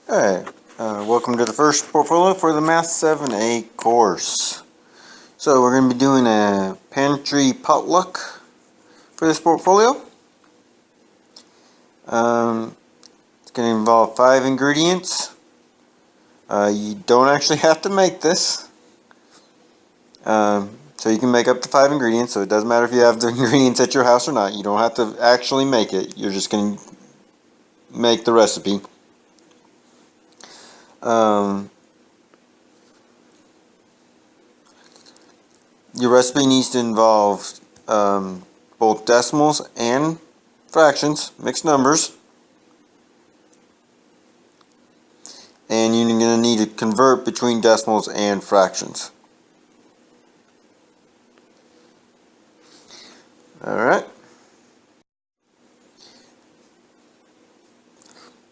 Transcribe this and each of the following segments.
Alright, welcome to the first portfolio for the Math 7A course. So we're going to be doing a Pantry Potluck for this portfolio. It's going to involve 5 ingredients. You don't actually have to make this. So you can make up to 5 ingredients, so it doesn't matter if you have the ingredients at your house or not. You don't have to actually make it. You're just going to make the recipe. Your recipe needs to involve both decimals and fractions, mixed numbers. And you're going to need to convert between decimals and fractions. Alright.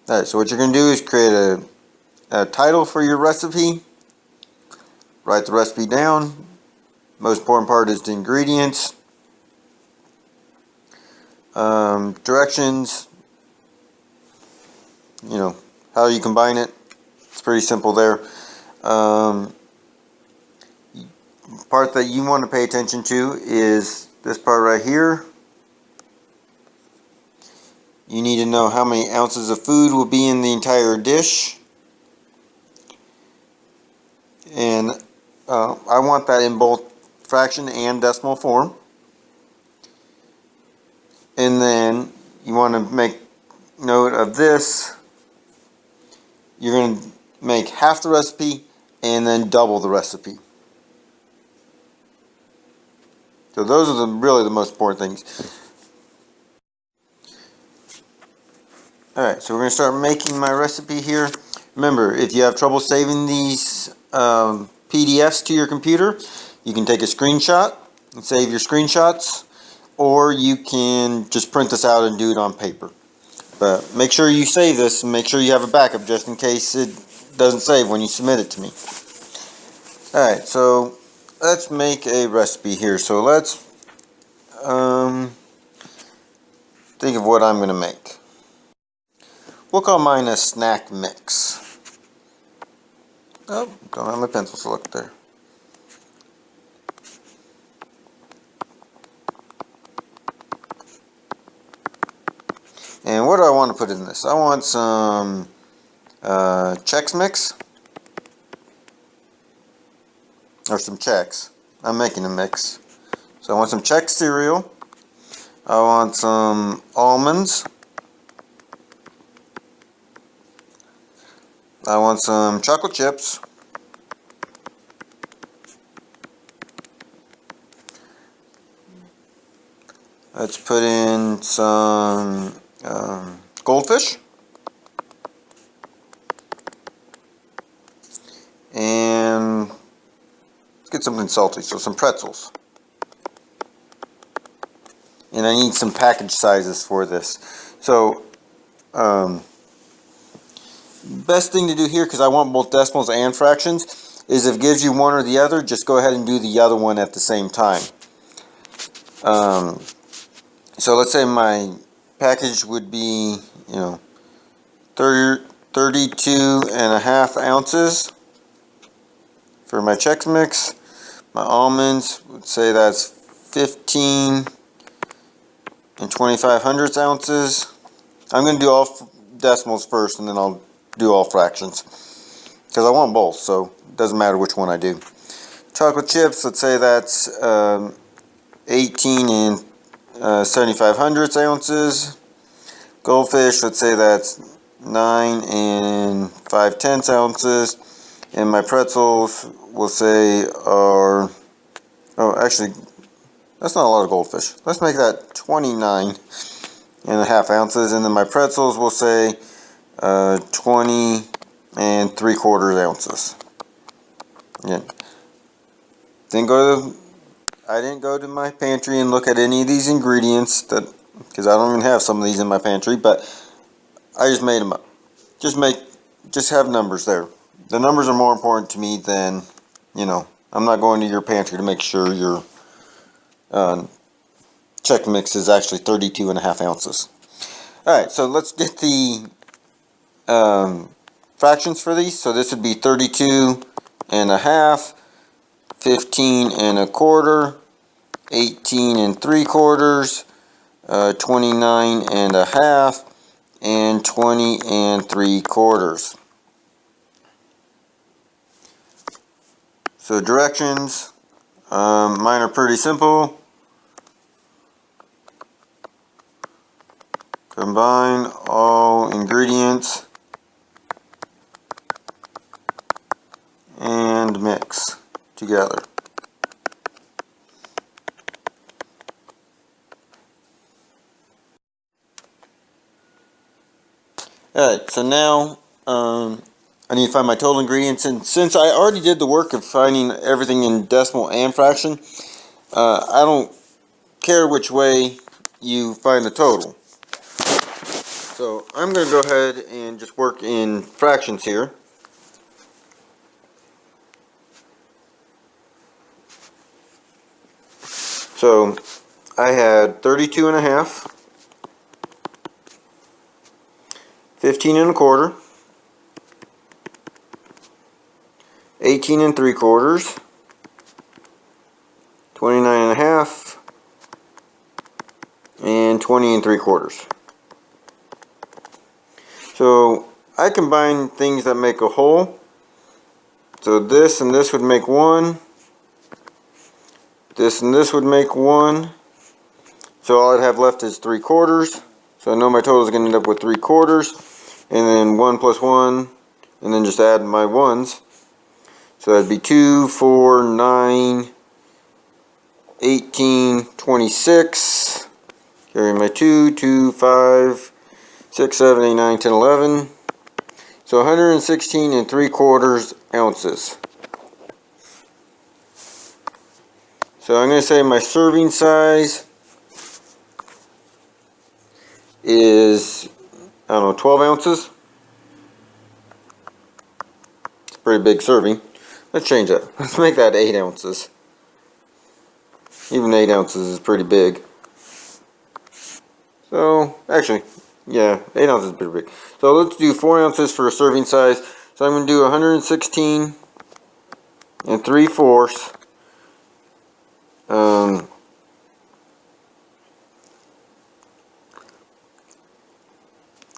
Alright, so what you're going to do is create a title for your recipe. Write the recipe down. Most important part is the ingredients. Directions. You know, how you combine it. It's pretty simple there. Part that you want to pay attention to is this part right here. You need to know how many ounces of food will be in the entire dish. And I want that in both fraction and decimal form. And then you want to make note of this. You're going to make half the recipe and then double the recipe. So those are really the most important things. Alright, so we're going to start making my recipe here. Remember, if you have trouble saving these PDFs to your computer, you can take a screenshot and save your screenshots, or you can just print this out and do it on paper. But make sure you save this and make sure you have a backup just in case it doesn't save when you submit it to me. Alright, so let's make a recipe here. So let's think of what I'm going to make. We'll call mine a snack mix. Oh, don't have my pencil selected there. And what do I want to put in this? I want some Chex Mix. Or some Chex. I'm making a mix. So I want some Chex cereal. I want some almonds. I want some chocolate chips. Let's put in some goldfish. And let's get something salty, so some pretzels. And I need some package sizes for this. So, best thing to do here, because I want both decimals and fractions, is if it gives you one or the other, just go ahead and do the other one at the same time. So let's say my package would be, 32.5 ounces for my Chex Mix. My almonds, would say that's 15 and 25 ounces. I'm going to do all decimals first, and then I'll do all fractions, because I want both, so it doesn't matter which one I do. Chocolate chips, let's say that's 18 and 75 ounces. Goldfish, let's say that's 9 and 5/10 ounces. And my pretzels, we'll say are, oh actually, that's not a lot of goldfish. Let's make that 29.5 ounces. And then my pretzels, we'll say 20 and 3/4 ounces. Again, I didn't go to my pantry and look at any of these ingredients, because I don't even have some of these in my pantry, but I just made them up. Just have numbers there. The numbers are more important to me than, I'm not going to your pantry to make sure your Chex Mix is actually 32.5 ounces. Alright, so let's get the fractions for these. So this would be 32 and a half, 15 and a quarter, 18 and 3/4, 29 and a half, and 20 and 3/4. So directions, mine are pretty simple. Combine all ingredients and mix together. Alright, so now I need to find my total ingredients, and since I already did the work of finding everything in decimal and fraction, I don't care which way you find the total. So I'm going to go ahead and just work in fractions here. So I had 32 and a half, 15 and a quarter, 18 and 3/4, 29 and a half, and 20 and 3/4. So I combine things that make a whole. So this and this would make one. This and this would make one. So all I'd have left is 3/4. So I know my total is going to end up with 3/4. And then 1 plus 1. And then just add my ones. So that'd be 2, 4, 9, 18, 26. Carry my 2, 2, 5, 6, 7, 8, 9, 10, 11. So 116 and 3/4 ounces. So I'm going to say my serving size is, I don't know, 12 ounces. It's a pretty big serving. Let's change that. Let's make that 8 ounces. Even 8 ounces is pretty big. So, actually, yeah, 8 ounces is pretty big. So let's do 4 ounces for a serving size. So I'm going to do 116 and 3/4.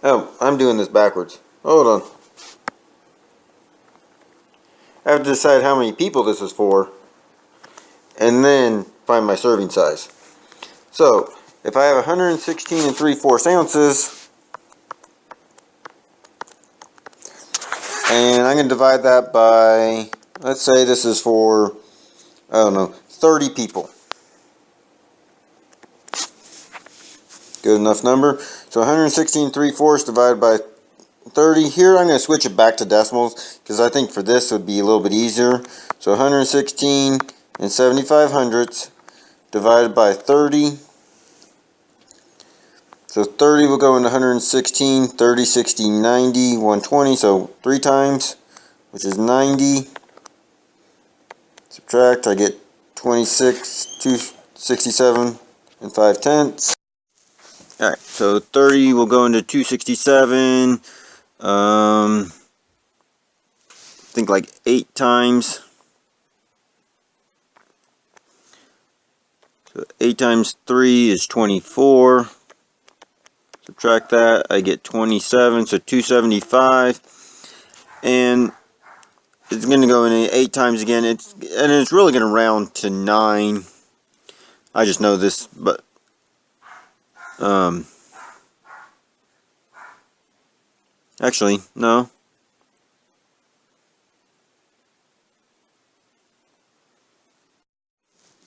Oh, I'm doing this backwards. Hold on. I have to decide how many people this is for, and then find my serving size. So, if I have 116 and 3/4 ounces, and I'm going to divide that by, let's say this is for, I don't know, 30 people. Good enough number. So 116 3/4 divided by 30. Here I'm going to switch it back to decimals because I think for this it would be a little bit easier. So 116 and 75 hundredths divided by 30. So 30 will go into 116, 30, 60, 90, 120. So 3 times, which is 90. Subtract, I get 26, 267 and 5/10. Alright, so 30 will go into 267, I think like 8 times. So 8 times 3 is 24. Subtract that, I get 27, so 275. And it's going to go in 8 times again. It's really going to round to 9. I just know this, but actually, no.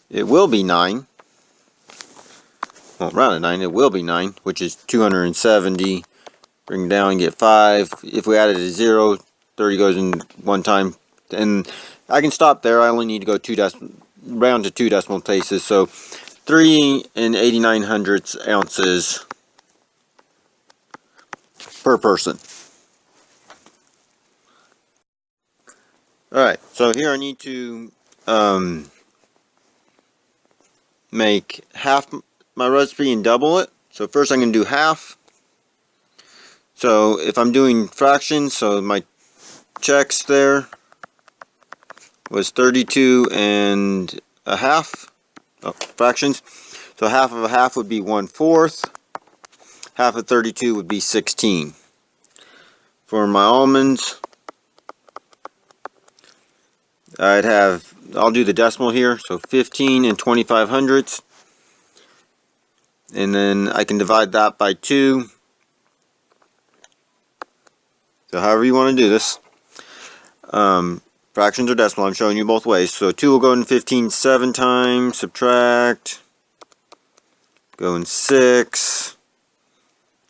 It will be 9. Well, round to 9, it will be 9, which is 270. Bring down and get 5. If we added a 0, 30 goes in one time. And I can stop there. I only need to go round to 2 decimal places. So 3 and 89 hundredths ounces per person. Alright, so here I need to make half my recipe and double it. So first I'm going to do half. So if I'm doing fractions, so my checks there was 32 and a half. Oh, fractions. So half of a half would be 1/4. Half of 32 would be 16. For my almonds, I'll do the decimal here, so 15 and 25/100ths. And then I can divide that by 2. So however you want to do this. Fractions or decimal, I'm showing you both ways. So 2 will go in 15 7 times, subtract, go in 6,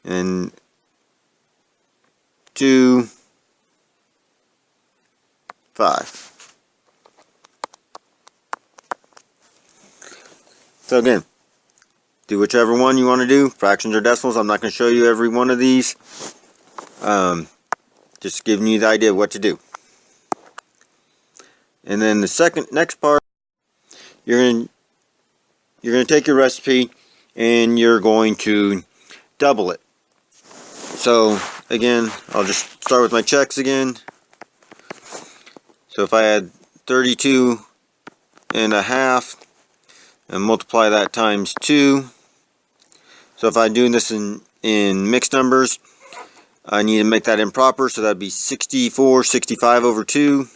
and 2, 5. So again, do whichever one you want to do, fractions or decimals. I'm not going to show you every one of these. Just giving you the idea of what to do. And then the next part, you're going to take your recipe and you're going to double it. So again, I'll just start with my checks again. So if I had 32 and a half and multiply that times 2. So if I'm doing this in mixed numbers, I need to make that improper, so that'd be 64, 65 over 2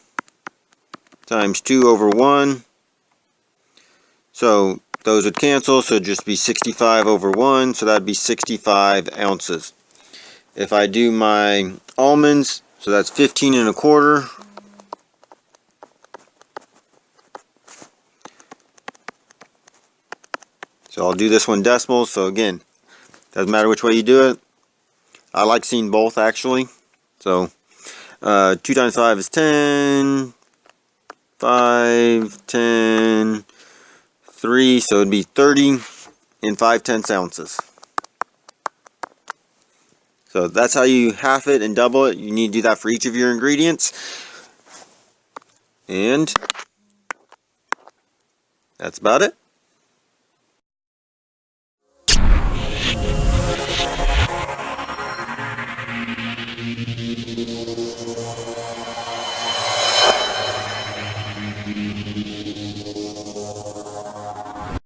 times 2 over 1. So those would cancel, so it'd just be 65 over 1, so that'd be 65 ounces. If I do my almonds, so that's 15 and a quarter. So I'll do this one decimal, so again, doesn't matter which way you do it. I like seeing both actually. So 2 times 5 is 10, 5, 10, 3, so it'd be 30 and 5/10 ounces. So that's how you half it and double it. You need to do that for each of your ingredients. And that's about it.